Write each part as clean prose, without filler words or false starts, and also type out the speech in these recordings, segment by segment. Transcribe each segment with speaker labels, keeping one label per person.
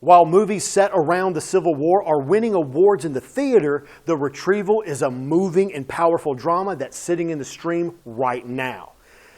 Speaker 1: While movies set around the Civil War are winning awards in the theater, The Retrieval is a moving and powerful drama that's sitting in the stream right now.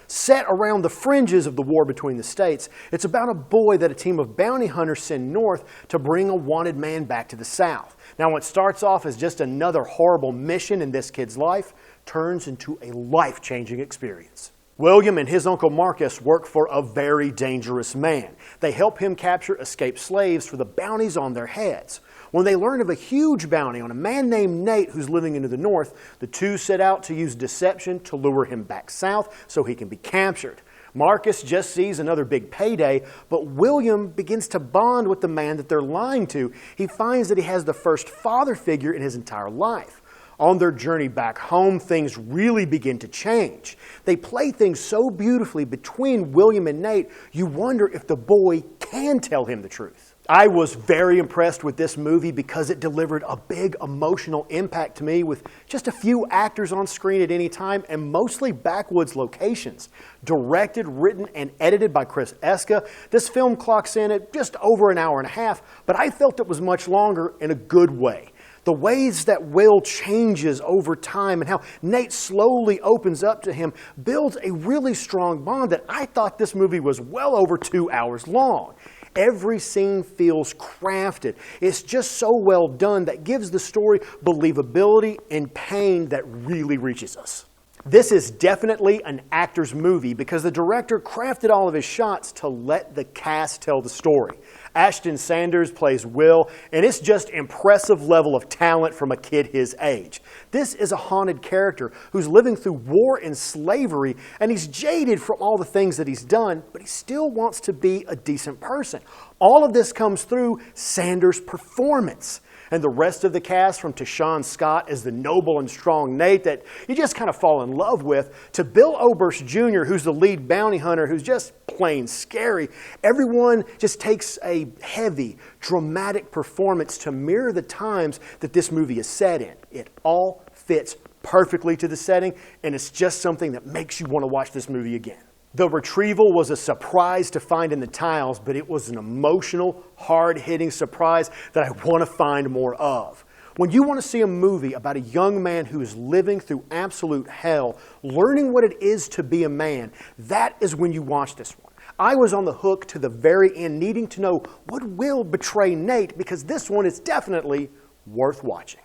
Speaker 1: Set around the fringes of the war between the states, it's about a boy that a team of bounty hunters send north to bring a wanted man back to the South. Now, what starts off as just another horrible mission in this kid's life turns into a life-changing experience. William and his uncle Marcus work for a very dangerous man. They help him capture escaped slaves for the bounties on their heads. When they learn of a huge bounty on a man named Nate who's living into the north, the two set out to use deception to lure him back south so he can be captured. Marcus just sees another big payday, but William begins to bond with the man that they're lying to. He finds that he has the first father figure in his entire life. On their journey back home, things really begin to change. They play things so beautifully between William and Nate, you wonder if the boy can tell him the truth. I was very impressed with this movie because it delivered a big emotional impact to me with just a few actors on screen at any time and mostly backwoods locations. Directed, written, and edited by Chris Eska, this film clocks in at just over an hour and a half, but I felt it was much longer in a good way. The ways that Will changes over time and how Nate slowly opens up to him builds a really strong bond that I thought this movie was well over 2 hours long. Every scene feels crafted. It's just so well done that gives the story believability and pain that really reaches us. This is definitely an actor's movie because the director crafted all of his shots to let the cast tell the story. Ashton Sanders plays Will, and it's just impressive level of talent from a kid his age. This is a haunted character who's living through war and slavery, and he's jaded from all the things that he's done, but he still wants to be a decent person. All of this comes through Sanders' performance. And the rest of the cast, from Tashawn Scott as the noble and strong Nate that you just kind of fall in love with, to Bill Oberst Jr., who's the lead bounty hunter who's just plain scary. Everyone just takes a heavy, dramatic performance to mirror the times that this movie is set in. It all fits perfectly to the setting, and it's just something that makes you want to watch this movie again. The Retrieval was a surprise to find in the tiles, but it was an emotional, hard-hitting surprise that I want to find more of. When you want to see a movie about a young man who is living through absolute hell, learning what it is to be a man, that is when you watch this one. I was on the hook to the very end, needing to know what will betray Nate, because this one is definitely worth watching.